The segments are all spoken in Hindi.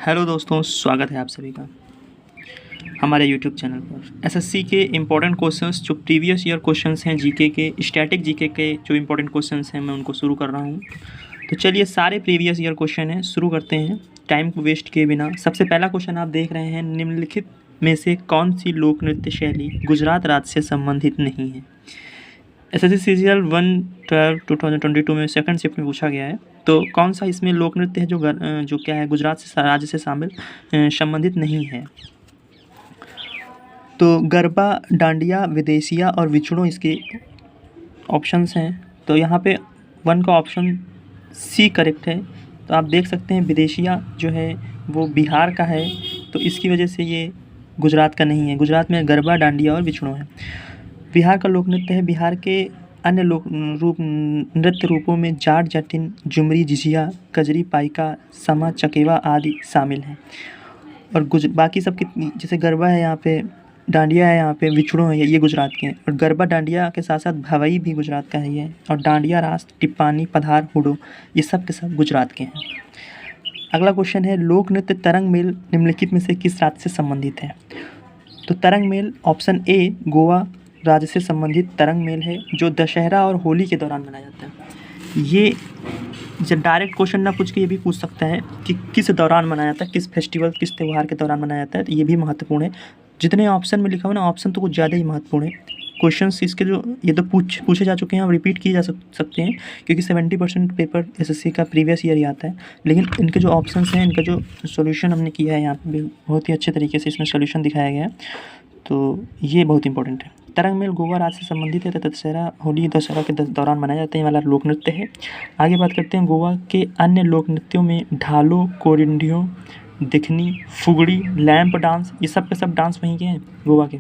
हेलो दोस्तों, स्वागत है आप सभी का हमारे यूट्यूब चैनल पर। एसएससी के इम्पोर्टेंट क्वेश्चंस जो प्रीवियस ईयर क्वेश्चंस हैं, जीके के स्टैटिक जीके के जो इम्पोर्टेंट क्वेश्चंस हैं, मैं उनको शुरू कर रहा हूँ। तो चलिए, सारे प्रीवियस ईयर क्वेश्चन हैं, शुरू करते हैं टाइम को वेस्ट किए बिना। सबसे पहला क्वेश्चन आप देख रहे हैं, निम्नलिखित में से कौन सी लोक नृत्य शैली गुजरात राज्य से संबंधित नहीं है। एसएससी सीजीएल 1/12/2022 में सेकंड शिफ्ट में पूछा गया है। तो कौन सा इसमें लोक नृत्य है जो क्या है गुजरात से राज्य से संबंधित नहीं है। तो गरबा, डांडिया, विदेशिया और विछड़ो इसके ऑप्शंस हैं। तो यहाँ पे 1 का ऑप्शन सी करेक्ट है। तो आप देख सकते हैं विदेशिया जो है वो बिहार का है, तो इसकी वजह से ये गुजरात का नहीं है। गुजरात में गरबा, डांडिया और विछड़ो है। बिहार का लोक नृत्य है। बिहार के अन्य नृत्य रूपों में जाट, जटिन, झुमरी, झिझिया, कजरी, पाइका, समा, चकेवा आदि शामिल हैं। और बाकी सब की जैसे गरबा है, यहाँ पे डांडिया है, यहाँ पे विछड़ो है, ये गुजरात के हैं। और गरबा डांडिया के साथ साथ भवई भी गुजरात का है ये। और डांडिया, रास, टिप्पानी, पधार, हुडो ये सब के सब गुजरात के हैं। अगला क्वेश्चन है, लोक नृत्य तरंग मेल निम्नलिखित में से किस राज्य से संबंधित है। तो तरंग मेल ऑप्शन ए गोवा राज्य से संबंधित तरंग मेल है, जो दशहरा और होली के दौरान मनाया जाता है। ये जब डायरेक्ट क्वेश्चन ना पूछ के ये भी पूछ सकता है कि किस दौरान मनाया जाता है, किस फेस्टिवल, किस त्यौहार के दौरान मनाया जाता है। तो ये भी महत्वपूर्ण है। जितने ऑप्शन में लिखा हुआ ना, ऑप्शन तो कुछ ज़्यादा ही महत्वपूर्ण है। क्वेश्चंस इसके जो ये तो पूछे जा चुके हैं, हम रिपीट किए जा सकते हैं, क्योंकि 70% पेपर एसएससी का प्रीवियस ईयर ही आता है। लेकिन इनके जो ऑप्शंस हैं, इनका जो सोल्यूशन हमने किया है यहाँ पे बहुत ही अच्छे तरीके से इसमें सोल्यूशन दिखाया गया है। तो ये बहुत इंपॉर्टेंट है। तरंग मेल गोवा राज्य से संबंधित है तथा दशहरा, होली, दशहरा के दौरान मनाया जाता है। ये वाला लोक नृत्य है। आगे बात करते हैं गोवा के अन्य लोक नृत्यों में ढालो, कोरिंडियो, दिखनी, फुगड़ी, लैंप डांस, ये सब के सब डांस वहीं के हैं गोवा के।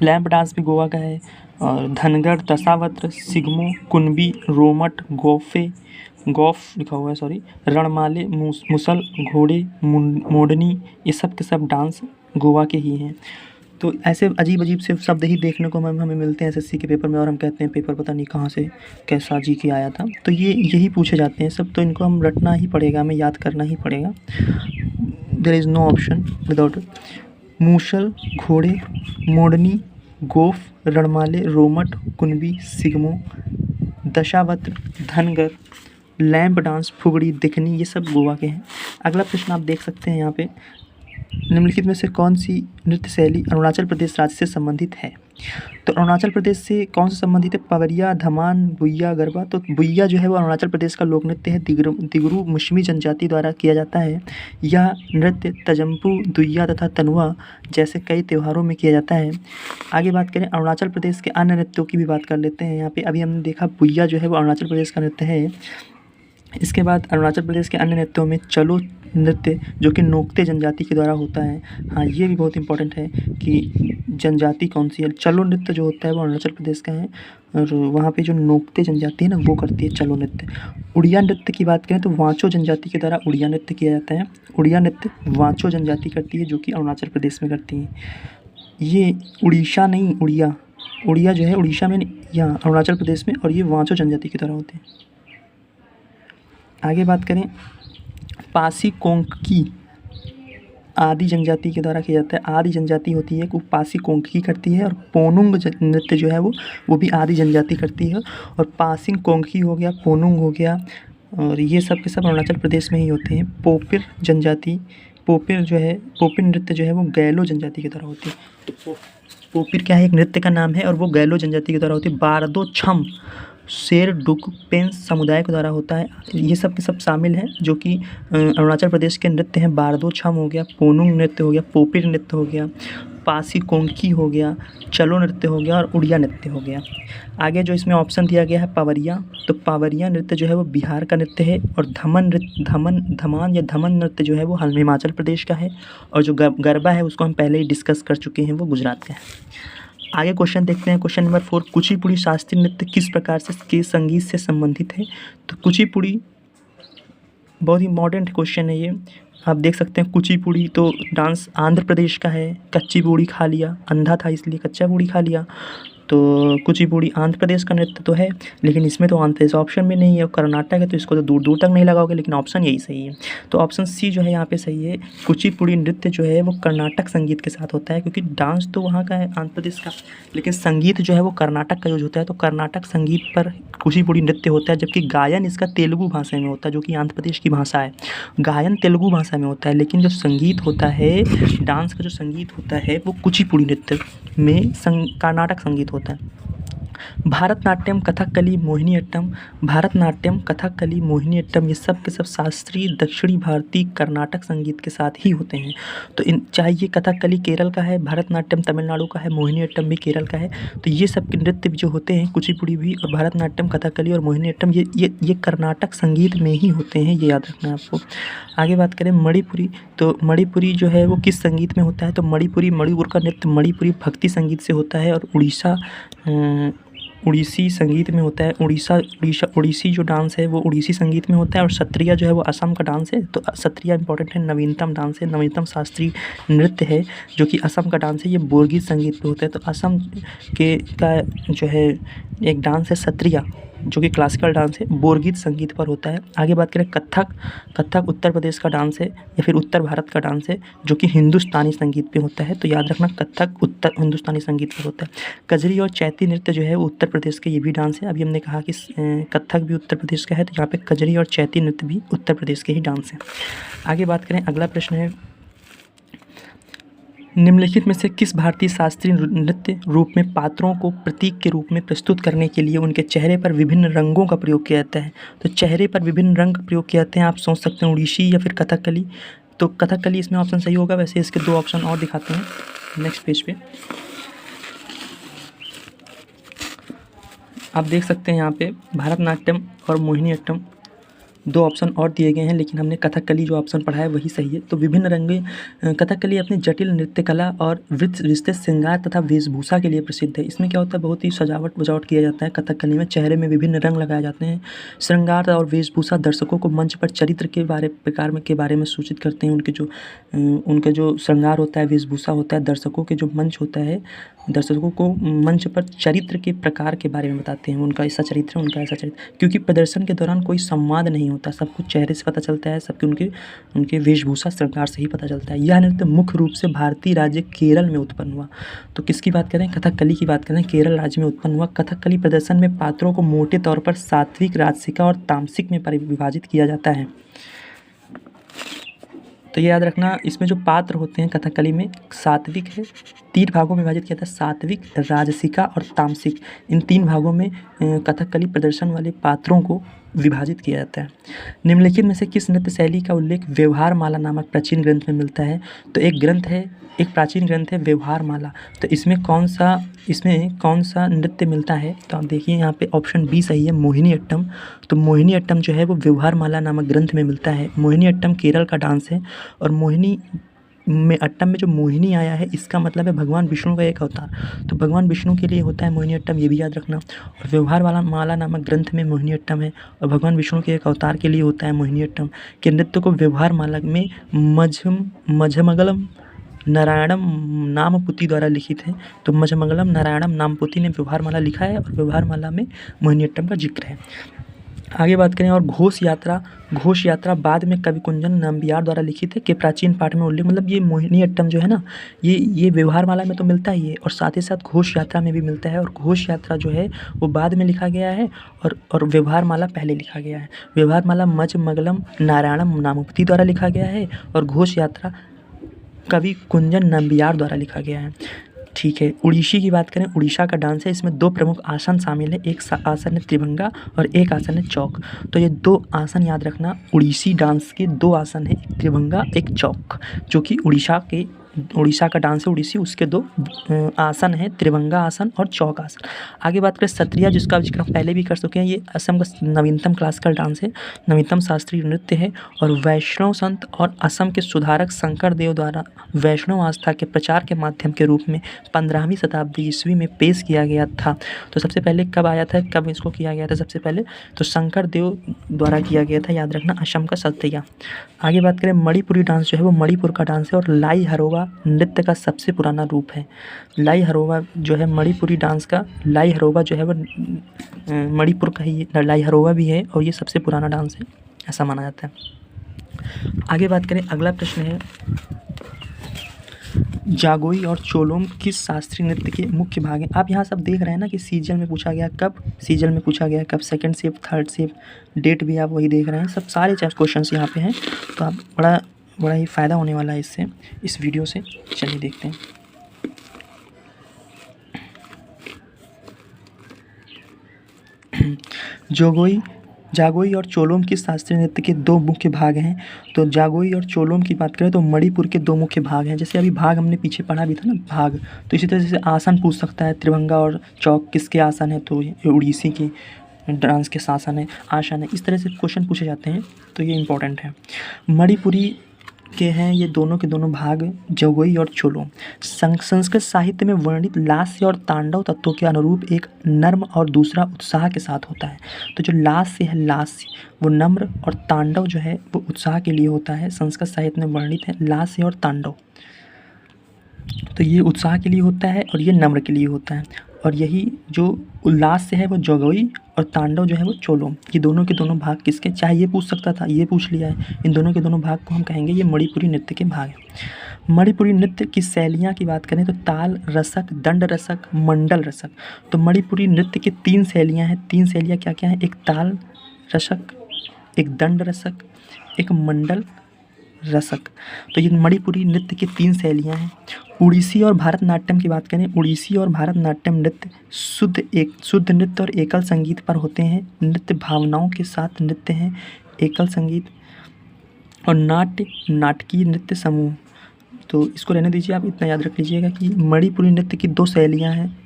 लैंप डांस भी गोवा का है। और धनगर, दशावत्र, सिगमो, कुनबी, रोमट, गौफ लिखा हुआ है, सॉरी, रणमाले, मुसल, घोड़े, मोडनी, ये सब के सब डांस गोवा के ही हैं। तो ऐसे अजीब अजीब से शब्द ही देखने को हमें मिलते हैं एसएससी के पेपर में, और हम कहते हैं पेपर पता नहीं कहाँ से कैसा जी के आया था। तो ये यही पूछे जाते हैं सब, तो इनको हम रटना ही पड़ेगा, हमें याद करना ही पड़ेगा। There is no option without. मूसल, घोड़े, मोडनी, गोफ, रणमाले, रोमट, कुनबी, सिगमो, दशावत्र, धनगर, लैंप डांस, फुगड़ी, दिखनी, ये सब गोवा के हैं। अगला प्रश्न आप देख सकते हैं यहाँ पे, निम्नलिखित में से कौन सी नृत्य शैली अरुणाचल प्रदेश राज्य से संबंधित है। तो अरुणाचल प्रदेश से कौन सा संबंधित है, पवरिया, धमान, बुइया, गरबा। तो बुइया जो है वो अरुणाचल प्रदेश का लोक नृत्य है। दिगरू मुश्मी जनजाति द्वारा किया जाता है। यह नृत्य तजम्पू, दुइया तथा तनुआ जैसे कई त्योहारों में किया जाता है। आगे बात करें अरुणाचल प्रदेश के अन्य नृत्यों की भी बात कर लेते हैं। यहाँ पे अभी हमने देखा बुइया जो है वो अरुणाचल प्रदेश का नृत्य है। इसके बाद अरुणाचल प्रदेश के अन्य नृत्यों में चलो नृत्य, जो कि नोक्ते जनजाति के द्वारा होता है। हाँ, ये भी बहुत इंपॉर्टेंट है कि जनजाति कौन सी है। चलो नृत्य जो होता है वो अरुणाचल प्रदेश का है, और वहाँ पे जो नोक्ते जनजाति है ना, वो करती है चलो नृत्य। उड़िया नृत्य की बात करें तो वांचो जनजाति के द्वारा उड़िया नृत्य किया जाता है। उड़िया नृत्य वांचो जनजाति करती है, जो कि अरुणाचल प्रदेश में करती है। ये उड़ीसा नहीं, उड़िया जो है उड़ीसा में, यहाँ अरुणाचल प्रदेश में, और ये वांचो जनजाति के द्वारा होते हैं। आगे बात करें पासी कोंककी आदि जनजाति के द्वारा किया जाता है। आदि जनजाति होती है वो पासी कोंककी करती है, और पोनुंग नृत्य जो है वो भी आदि जनजाति करती है। और पासिंग कोंककी हो गया, पोनुंग हो गया, और ये सब के सब अरुणाचल प्रदेश में ही होते हैं। पोपिर जनजाति, पोपिर नृत्य जो है वो गैलो जनजाति के द्वारा होती है। तो पोपिर क्या है, एक नृत्य का नाम है, और वो गैलो जनजाति के द्वारा होती है। बारदो छम शेर डुक पेंस समुदाय के द्वारा होता है। ये सब के सब शामिल हैं, जो कि अरुणाचल प्रदेश के नृत्य हैं। बारदो छम हो गया, पोनुंग नृत्य हो गया, पोपिर नृत्य हो गया, पासी कोंककी हो गया, चलो नृत्य हो गया, और उड़िया नृत्य हो गया। आगे जो इसमें ऑप्शन दिया गया है पावरिया, तो पावरिया नृत्य जो है वो बिहार का नृत्य है। और धमान नृत्य जो है वो हिमाचल प्रदेश का है। और जो गरबा है उसको हम पहले ही डिस्कस कर चुके हैं, वो गुजरात का है। आगे क्वेश्चन देखते हैं, क्वेश्चन नंबर 4, कुचिपुड़ी शास्त्रीय नृत्य किस प्रकार से के संगीत से संबंधित है। तो कुचिपुड़ी बहुत ही इम्पॉर्टेंट क्वेश्चन है ये। आप देख सकते हैं कुचिपुड़ी तो डांस आंध्र प्रदेश का है। कच्ची बूड़ी खा लिया, अंधा था इसलिए कच्चा बूड़ी खा लिया। तो कुचिपुड़ी आंध्र प्रदेश का नृत्य तो है, लेकिन इसमें तो आंध्र प्रदेश ऑप्शन में नहीं है, और कर्नाटक है तो इसको तो दूर दूर तक नहीं लगाओगे, लेकिन ऑप्शन यही सही है। तो ऑप्शन सी जो है यहाँ पे सही है। कुचिपुड़ी नृत्य जो है वो कर्नाटक संगीत के साथ होता है, क्योंकि डांस तो वहाँ का है आंध्र प्रदेश का, लेकिन संगीत जो है वो कर्नाटक का यूज होता है। तो कर्नाटक संगीत पर कुचिपुड़ी नृत्य होता है, जबकि गायन इसका तेलुगु भाषा में होता है, जो कि आंध्र प्रदेश की भाषा है। गायन तेलुगु भाषा में होता है, लेकिन जो संगीत होता है, डांस का जो संगीत होता है वो कुचिपुड़ी नृत्य में कर्नाटक संगीत होता है। भारतनाट्यम, कथकली, मोहिनीअट्टम, भारतनाट्यम, कथकली, मोहिनीअट्टम, ये सब के सब शास्त्रीय दक्षिणी भारतीय कर्नाटक संगीत के साथ ही होते हैं। तो इन चाहे ये कथकली केरल का है, भारतनाट्यम तमिलनाडु का है, मोहिनीअट्टम भी केरल का है, तो ये सब के नृत्य जो होते हैं, कुचिपुड़ी भी और भारतनाट्यम, कथकली और मोहिनीअट्टम, ये कर्नाटक संगीत में ही होते हैं, ये याद रखना है आपको। आगे बात करें मणिपुरी, तो मणिपुरी जो है वो किस संगीत में होता है? तो मणिपुर का नृत्य मणिपुरी भक्ति संगीत से होता है, और उड़ीसी संगीत में होता है। उड़ीसी जो डांस है वो उड़ीसी संगीत में होता है, और सत्रिया जो है वो असम का डांस है। तो सत्रिया इंपॉर्टेंट है, नवीनतम डांस है, नवीनतम शास्त्रीय नृत्य है, जो कि असम का डांस है। ये बोरगीत संगीत पे होता है। तो असम का जो है एक डांस है सत्रिया, जो कि क्लासिकल डांस है, बोरगीत संगीत पर होता है। आगे बात करें कथक उत्तर प्रदेश का डांस है, या फिर उत्तर भारत का डांस है, जो कि हिंदुस्तानी संगीत पे होता है। तो याद रखना, कथक उत्तर हिंदुस्तानी संगीत पर होता है। कजरी और चैती नृत्य जो है वो उत्तर प्रदेश के ये भी डांस है। अभी हमने कहा कि कथक भी उत्तर प्रदेश का है, तो यहाँ पे कजरी और चैती नृत्य भी उत्तर प्रदेश के ही डांस है। आगे बात करें, अगला प्रश्न है, निम्नलिखित में से किस भारतीय शास्त्रीय नृत्य रूप में पात्रों को प्रतीक के रूप में प्रस्तुत करने के लिए उनके चेहरे पर विभिन्न रंगों का प्रयोग किया जाता है? तो चेहरे पर विभिन्न रंग प्रयोग किए जाते हैं, आप सोच सकते हैं उड़ीसी या फिर कथकली। तो कथकली इसमें ऑप्शन सही होगा। वैसे इसके दो ऑप्शन और दिखाते हैं नेक्स्ट पेज पे। आप देख सकते हैं यहाँ पे भारतनाट्यम और मोहिनीअट्टम दो ऑप्शन और दिए गए हैं, लेकिन हमने कथकली जो ऑप्शन पढ़ा है वही सही है। तो विभिन्न रंगे कथकली अपनी जटिल नृत्य कला और विस्तृत श्रृंगार तथा वेशभूषा के लिए प्रसिद्ध है। इसमें क्या होता है, बहुत ही सजावट वजावट किया जाता है कथकली में। चेहरे में विभिन्न रंग लगाए जाते हैं। श्रृंगार और वेशभूषा दर्शकों को मंच पर चरित्र के बारे में सूचित करते हैं। उनके जो श्रृंगार होता है, वेशभूषा होता है, दर्शकों के जो मंच होता है, दर्शकों को मंच पर चरित्र के प्रकार के बारे में बताते हैं। उनका ऐसा चरित्र, उनका ऐसा चरित्र, क्योंकि प्रदर्शन के दौरान कोई संवाद नहीं होता, सब कुछ चेहरे से पता चलता है, सबके उनके वेशभूषा श्रृंगार से ही पता चलता है। यह नृत्य मुख्य रूप से भारतीय राज्य केरल में उत्पन्न हुआ। तो किसकी बात करें? कथकली की बात करें, केरल राज्य में उत्पन्न हुआ। कथकली प्रदर्शन में पात्रों को मोटे तौर पर सात्विक, राजसिक और तामसिक में विभाजित किया जाता है। तो ये याद रखना, इसमें जो पात्र होते हैं कथकली में सात्विक है, 3 भागों में विभाजित किया था, सात्विक, राजसिका और तामसिक। इन 3 भागों में कथकली प्रदर्शन वाले पात्रों को विभाजित किया जाता है। निम्नलिखित में से किस नृत्य शैली का उल्लेख व्यवहार माला नामक प्राचीन ग्रंथ में मिलता है? तो एक प्राचीन ग्रंथ है व्यवहार माला। तो इसमें कौन सा नृत्य मिलता है? तो आप देखिए यहाँ पे ऑप्शन बी सही है, मोहिनीअट्टम। तो मोहिनीअट्टम जो है वो व्यवहार माला नामक ग्रंथ में मिलता है। मोहिनीअट्टम केरल का डांस है, और मोहिनीअट्टम में जो मोहिनी आया है इसका मतलब है भगवान विष्णु का एक अवतार। तो भगवान विष्णु के लिए होता है मोहिनीअट्टम, ये भी याद रखना। और व्यवहार माला नामक ग्रंथ में मोहिनीअट्टम है, और भगवान विष्णु के एक अवतार के लिए होता है मोहिनीअट्टम। के नृत्य को व्यवहार माला में मझमगलम नारायणम नामपुती द्वारा लिखित है। तो मझमगलम नारायणम नामपुती ने व्यवहार माला लिखा है, और व्यवहार माला में मोहिनीअट्टम का जिक्र है। आगे बात करें, और घोष यात्रा बाद में कवि कुंजन नम्बियार द्वारा लिखित है, कि प्राचीन पाठ में उल्लेख, मतलब ये मोहिनीअट्टम जो है ना, ये व्यवहार माला में तो मिलता ही है, और साथ ही साथ घोष यात्रा में भी मिलता है। और घोष यात्रा जो है वो बाद में लिखा गया है, और व्यवहार माला पहले लिखा गया है। व्यवहार माला मझमगलम नारायणम नामपुती द्वारा लिखा गया है, और घोष यात्रा कवि कुंजन नम्बियार द्वारा लिखा गया है। ठीक है, उड़ीसी की बात करें, उड़ीसा का डांस है। इसमें 2 प्रमुख आसन शामिल है, एक आसन है त्रिभंगा और एक आसन है चौक। तो ये 2 आसन याद रखना, उड़ीसी डांस के 2 आसन है, एक त्रिभंगा एक चौक, जो कि उड़ीसा का डांस है उड़ीसी, उसके 2 आसन है, त्रिभंगा आसन और चौक आसन। आगे बात करें सत्रिया, जिसका जिक्र हम पहले भी कर चुके हैं। ये असम का नवीनतम क्लासिकल डांस है, नवीनतम शास्त्रीय नृत्य है, और वैष्णव संत और असम के सुधारक शंकर देव द्वारा वैष्णव आस्था के प्रचार के माध्यम के रूप में 15वीं शताब्दी ईस्वी में पेश किया गया था। तो सबसे पहले कब आया था, कब इसको किया गया था? सबसे पहले तो शंकर देव द्वारा किया गया था, याद रखना, असम का सत्रिया। आगे बात करें मणिपुरी डांस जो है वो मणिपुर का डांस है, और लाई हरोवा नृत्य का सबसे पुराना रूप है। लाई हरोवा जो है मणिपुरी डांस का, लाई हरोवा जो है वो मणिपुर का ही लाई हरोवा भी है और ये सबसे पुराना डांस है, ऐसा माना जाता है। आगे बात करें, अगला प्रश्न है जागोई और चोलोम किस शास्त्रीय नृत्य के मुख्य भाग हैं। आप यहाँ सब देख रहे हैं ना कि सीजल में पूछा गया कब, सीजल में पूछा गया कब, second shift, third shift, date भी आप वही देख रहे हैं, सब सारे क्वेश्चंस यहाँ पे हैं। तो आप बड़ा ही फ़ायदा होने वाला है इससे, इस वीडियो से। चलिए देखते हैं। जागोई और चोलोम किस शास्त्रीय नृत्य के दो मुख्य भाग हैं। तो जागोई और चोलोम की बात करें तो मणिपुर के दो मुख्य भाग हैं। जैसे अभी भाग हमने पीछे पढ़ा भी था ना भाग, तो इसी तरह से आसन पूछ सकता है, त्रिभंगा और चौक किसके आसन है, तो ये उड़ीसी की डांस के आसन है। इस तरह से क्वेश्चन पूछे जाते हैं, तो ये इंपॉर्टेंट है। मणिपुरी के हैं ये दोनों के दोनों भाग, जगोई और चोलोम। संस्कृत साहित्य में वर्णित लास्य और तांडव तत्वों के अनुरूप एक नर्म और दूसरा उत्साह के साथ होता है। तो जो लास्य है, लास्य वो नम्र और तांडव जो है वो उत्साह के लिए होता है। संस्कृत साहित्य में वर्णित है लास्य और तांडव, तो ये उत्साह के लिए होता है और ये नम्र के लिए होता है। और यही जो उल्लास से है वो जगोई और तांडव जो है वो चोलोम। ये दोनों के दोनों भाग किसके, चाहे ये पूछ सकता था, ये पूछ लिया है, इन दोनों के दोनों भाग को हम कहेंगे ये मणिपुरी नृत्य के भाग हैं। मणिपुरी नृत्य की शैलियाँ की बात करें तो ताल रसक, दंड रसक, मंडल रसक। तो मणिपुरी नृत्य की 3 शैलियाँ हैं। 3 शैलियाँ क्या क्या हैं, एक ताल रसक, एक दंड रसक, एक मंडल रसक। तो ये मणिपुरी नृत्य की 3 शैलियाँ हैं। उड़ीसी और भारतनाट्यम की बात करें, उड़ीसी और भारतनाट्यम नृत्य शुद्ध नृत्य और एकल संगीत पर होते हैं। नृत्य भावनाओं के साथ नृत्य हैं, एकल संगीत। और नाटकीय नृत्य समूह। तो इसको रहने दीजिए, आप इतना याद रख लीजिएगा कि मणिपुरी नृत्य की 2 शैलियाँ हैं,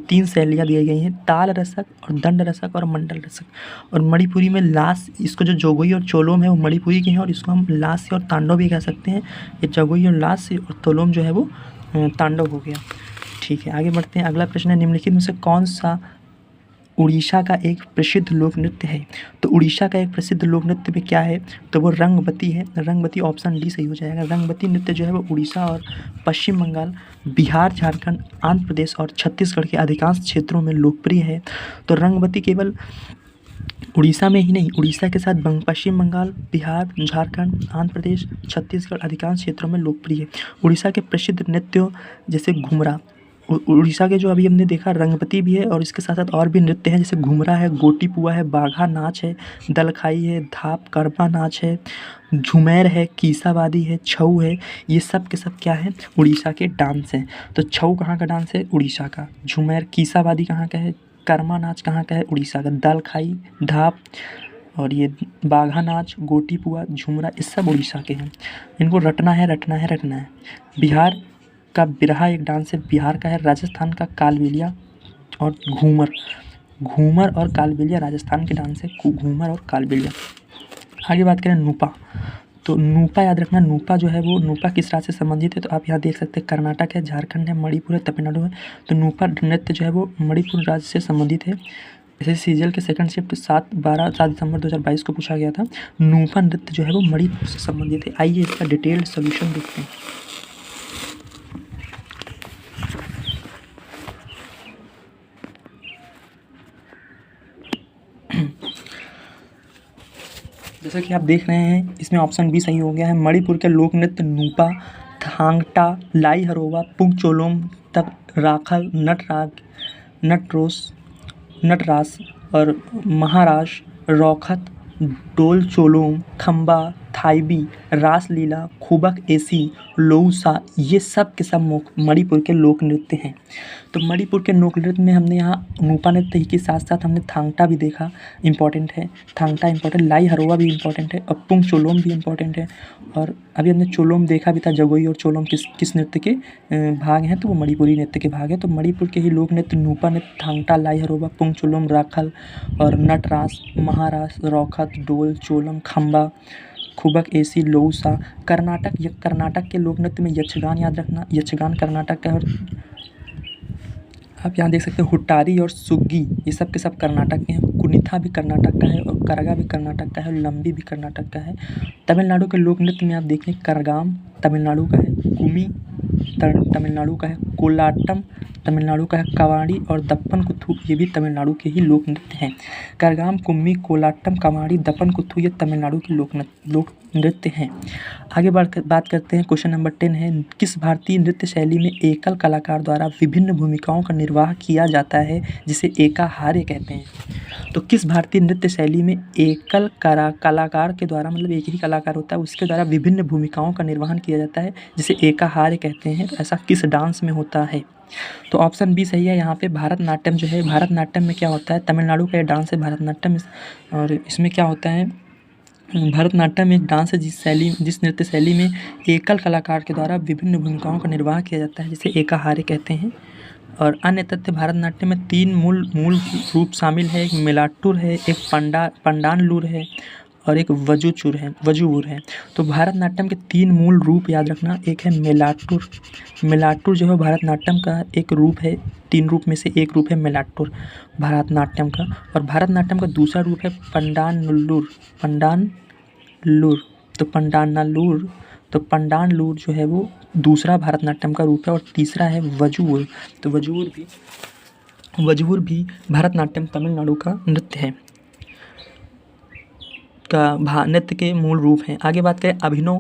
3 शैलियाँ दी गई हैं, ताल रसक और दंड रसक और मंडल रसक। और मणिपुरी में लास, इसको जो जोगोई और चोलोम है वो मणिपुरी के हैं और इसको हम लास्य और तांडव भी कह सकते हैं। ये जोगोई और लास्य और चोलोम जो है वो तांडव हो गया। ठीक है, आगे बढ़ते हैं। अगला प्रश्न है, निम्नलिखित में से कौन सा उड़ीसा का एक प्रसिद्ध लोक नृत्य है। तो उड़ीसा का एक प्रसिद्ध लोक नृत्य में क्या है, तो वो रंगबती है। रंगबती ऑप्शन डी सही हो जाएगा। रंगबती नृत्य जो है वो उड़ीसा और पश्चिम बंगाल, बिहार, झारखंड, आंध्र प्रदेश और छत्तीसगढ़ के अधिकांश क्षेत्रों में लोकप्रिय है। तो रंगबती केवल उड़ीसा में ही नहीं, उड़ीसा के साथ पश्चिम बंगाल, बिहार, झारखंड, आंध्र प्रदेश, छत्तीसगढ़ आदिकांश क्षेत्रों में लोकप्रिय है। उड़ीसा के प्रसिद्ध नृत्यों जैसे घुमरा, उड़ीसा के जो अभी हमने देखा रंगपति भी है और इसके साथ साथ और भी नृत्य हैं, जैसे घुमरा है, गोटी पुआ है, बाघा नाच है, दलखाई है, धाप करपा नाच है, झुमेर है, कीसावादी है, छऊ है। ये सब के सब क्या है, उड़ीसा के डांस हैं। तो छऊ कहाँ का डांस है, उड़ीसा का। झुमेर, कीसावादी कहाँ का है, कर्मा नाच कहाँ का है, उड़ीसा का। दलखाई, धाप और ये बाघा नाच, गोटी पुआ, झुमरा, ये सब उड़ीसा के हैं। इनको रटना है। बिहार का बिरहा एक डांस है, बिहार का है। राजस्थान का कालबेलिया और घूमर और कालबेलिया राजस्थान के डांस है, घूमर और कालबेलिया। आगे बात करें नूपा, तो नूपा याद रखना। नूपा जो है वो, नूपा किस राज्य से संबंधित है, तो आप यहाँ देख सकते हैं कर्नाटक है, झारखंड है, मणिपुर है, तमिलनाडु है। तो नूपा नृत्य जो है वो मणिपुर राज्य से संबंधित है। जैसे सीजल के सेकंड शिफ्ट 7 दिसंबर 2022 को पूछा गया था। नूपा नृत्य जो है वो मणिपुर से संबंधित है। आइए इसका डिटेल्ड सोल्यूशन देखते हैं। जैसा कि आप देख रहे हैं इसमें ऑप्शन बी सही हो गया है। मणिपुर के लोक नृत्य नूपा, थांगटा, लाई हरोवा, पुंगचोलोम तक राखल, नटरास और महाराज, रौखत, डोल चोलोम, खम्बा, थाईबी, रासलीला, खुबक एसी, लोउसा, ये सब के सब मणिपुर के लोक नृत्य हैं। तो मणिपुर के लोक नृत्य में हमने यहाँ नूपा नृत्य के साथ साथ हमने थांगटा भी देखा, इम्पॉर्टेंट है। थांगटा इम्पॉर्टेंट, लाई हरोवा भी इम्पॉर्टेंट है और पुंग चोलोम भी इम्पॉर्टेंट है। और अभी हमने चोलोम देखा भी था, जगोई और चोलोम किस नृत्य के भाग हैं, तो वो मणिपुरी नृत्य के भाग हैं। तो मणिपुर के ही लोक नृत्य नूपा नृत्य, थांगटा, लाई हरोवा, पुंग चोलोम, राखल और नटरास, महारास, रौखत, डोल चोलम, खम्बा, खुबक एसी, लोउसा। कर्नाटक के लोक नृत्य में यक्षगान याद रखना, यक्षगान कर्नाटक का। और आप यहाँ देख सकते हैं हुट्टारी और सुग्गी, ये सब के सब कर्नाटक के हैं। कुनिथा भी कर्नाटक का है और करगा भी कर्नाटक का है और लंबी भी कर्नाटक का है। तमिलनाडु के लोक नृत्य में आप देखें करगाम तमिलनाडु का है, कुम्मी तमिलनाडु का है, कोलाटम तमिलनाडु का है, कवाड़ी और दप्पन कुथू ये भी तमिलनाडु के ही लोक नृत्य हैं। करगाम, कुम्मी, कोलाटम, कवाड़ी, दप्पन कुथू ये तमिलनाडु के लोक नृत्य हैं। आगे बात करते हैं। क्वेश्चन नंबर 10 है, किस भारतीय नृत्य शैली में एकल कलाकार द्वारा विभिन्न भूमिकाओं का निर्वाह किया जाता है जिसे एकाहारे कहते हैं? तो किस भारतीय नृत्य शैली में एकल कलाकार के द्वारा, मतलब एक ही कलाकार होता है, उसके द्वारा विभिन्न भूमिकाओं का निर्वहन किया जाता है जिसे एकाहारे कहते हैं? तो ऐसा किस डांस में होता है? तो ऑप्शन बी सही है। यहाँ पे भारतनाट्यम जो है, भारतनाट्यम में क्या होता है, तमिलनाडु का ये डांस है भारतनाट्यम। और इसमें क्या होता है, भरतनाट्यम एक डांस है जिस नृत्य शैली में एकल कलाकार के द्वारा विभिन्न भूमिकाओं का निर्वाह किया जाता है जिसे एकाहारे कहते हैं। और अन्य तथ्य, भारतनाट्यम में 3 मूल रूप शामिल है। एक मेलाट्टुर है, एक पंडानलूर है और एक वजुवुर है। तो भारतनाट्यम के 3 मूल रूप याद रखना। एक है मेलाट्टुर जो है भरतनाट्यम का एक रूप है, 3 रूप में से एक रूप है मेलाट्टुर भरतनाट्यम का। और भरतनाट्यम का दूसरा रूप है पंडानलूर। तो पंडानलूर जो है वो दूसरा भरतनाट्यम का रूप है। और तीसरा है वजुवुर। तो वजुवुर भी भरतनाट्यम तमिलनाडु का नृत्य है, नृत्य के मूल रूप हैं। आगे बात करें अभिनय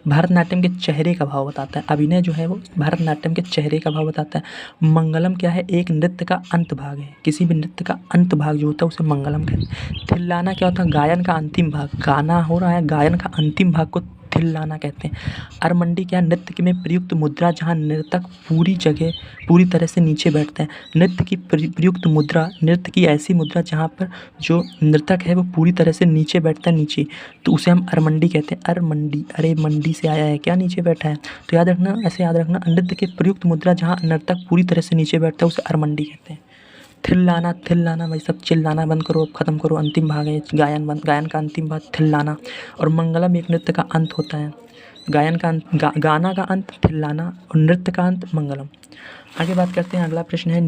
भारतनाट्यम के चेहरे का भाव बताता है। अभिनय जो है वो भारतनाट्यम के चेहरे का भाव बताता है। मंगलम क्या है, एक नृत्य का अंत भाग है। किसी भी नृत्य का अंत भाग जो होता है उसे मंगलम कहते हैं। थिल्लाना क्या होता है, गायन का अंतिम भाग, गाना हो रहा है, गायन का अंतिम भाग को थिल्लाना कहते हैं। अरमंडी क्या है, नृत्य में प्रयुक्त मुद्रा जहाँ नर्तक पूरी तरह से नीचे बैठता है। नृत्य की प्रयुक्त मुद्रा, नृत्य की ऐसी मुद्रा जहाँ पर जो नर्तक है वो पूरी तरह से नीचे बैठता है, नीचे, तो उसे हम अरमंडी कहते हैं। अरमंडी, अरे मंडी से आया है क्या, नीचे बैठा है। तो याद रखना, ऐसे याद रखना, नृत्य की प्रयुक्त मुद्रा जहाँ नर्तक पूरी तरह से नीचे बैठता है उसे अरमंडी कहते हैं। थिल्लाना भाई सब चिल्लाना बंद करो, अब ख़त्म करो, अंतिम भाग है गायन का अंतिम भाग थिल्लाना। और मंगलम एक नृत्य का अंत होता है, गायन का गाना का अंत थिल्लाना और नृत्य का अंत मंगलम। आगे बात करते हैं। अगला प्रश्न है,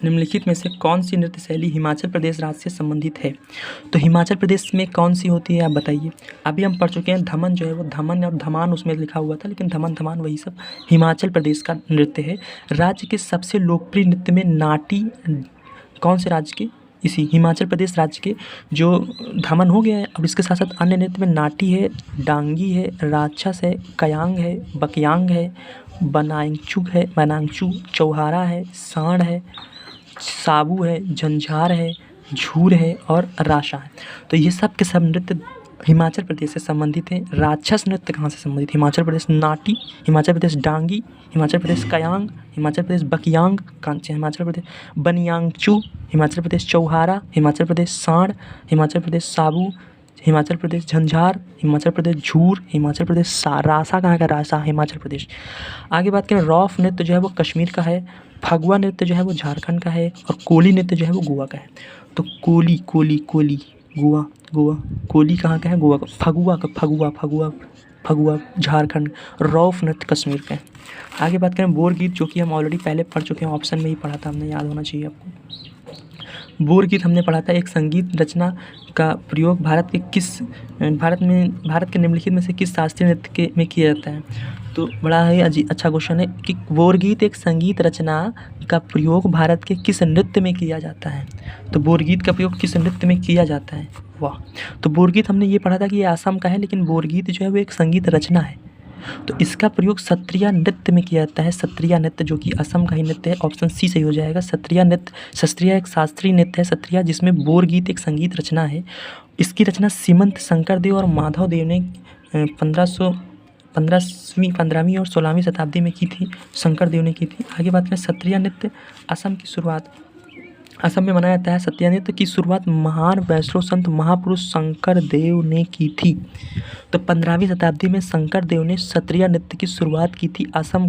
निम्नलिखित में से कौन सी नृत्य शैली हिमाचल प्रदेश राज्य से संबंधित है? तो हिमाचल प्रदेश में कौन सी होती है आप बताइए। अभी हम पढ़ चुके हैं धमन जो है वो, धमन और धमान उसमें लिखा हुआ था, लेकिन धमन धमान वही सब हिमाचल प्रदेश का नृत्य है। राज्य के सबसे लोकप्रिय नृत्य में नाटी कौन से राज्य के, इसी हिमाचल प्रदेश राज्य के जो धमन हो गया है। अब इसके साथ साथ अन्य नृत्य में नाटी है, डांगी है, राक्षस है, कयांग है, बकयांग है, बनांगचू, चौहारा है, सांड है, साबू है, झंझार है, झूर है और राशा है। तो ये सब के सब नृत्य हिमाचल प्रदेश से संबंधित हैं। राक्षस नृत्य कहाँ से संबंधित? हिमाचल प्रदेश नाटी, हिमाचल प्रदेश डांगी, हिमाचल प्रदेश कयांग, हिमाचल प्रदेश बकयांग, हिमाचल प्रदेश बनियांगचू, हिमाचल प्रदेश चौहारा, हिमाचल प्रदेश सांड, हिमाचल प्रदेश साबू, हिमाचल प्रदेश झंझार, हिमाचल प्रदेश झूर, हिमाचल प्रदेश रासा, कहाँ का रासा, हिमाचल प्रदेश। आगे बात करें, रौफ नृत्य जो है वो कश्मीर का है, फगुआ नृत्य जो है वो झारखंड का है और कोली नृत्य जो है वो गोवा का है। तो कोली गोवा, कोली कहाँ का है, गोवा का। फगुआ झारखंड, रौफ नृत्य कश्मीर का है। आगे बात करें बोर गीत, जो कि हम ऑलरेडी पहले पढ़ चुके हैं, ऑप्शन में ही पढ़ा था हमने, याद होना चाहिए आपको। बोर गीत हमने पढ़ा था, एक संगीत रचना का प्रयोग भारत के निम्नलिखित में से किस शास्त्रीय नृत्य में किया जाता है? तो बड़ा ही अच्छा क्वेश्चन है कि बोर गीत एक संगीत रचना का प्रयोग भारत के किस नृत्य में किया जाता है? तो बोर गीत का प्रयोग किस नृत्य में किया जाता है? वाह। तो बोर गीत हमने ये पढ़ा था कि ये असम का है, लेकिन बोर गीत जो है वो एक संगीत रचना है। तो इसका प्रयोग सत्रिया नृत्य में किया जाता है। सत्रिया नृत्य जो कि असम का ही नृत्य है, ऑप्शन सी सही हो जाएगा। सत्रिया एक शास्त्रीय नृत्य है सत्रिया, जिसमें बोर गीत एक संगीत रचना है। इसकी रचना सीमंत शंकरदेव और माधव देव ने 15वीं और 16वीं शताब्दी में की थी, शंकरदेव ने की थी। आगे बात करें, सत्रिया नृत्य असम में मनाया जाता है। सत्रिया नृत्य की शुरुआत महान वैष्णव संत महापुरुष शंकर देव ने की थी। तो 15वीं शताब्दी में शंकर देव ने सत्रिया नृत्य की शुरुआत की थी असम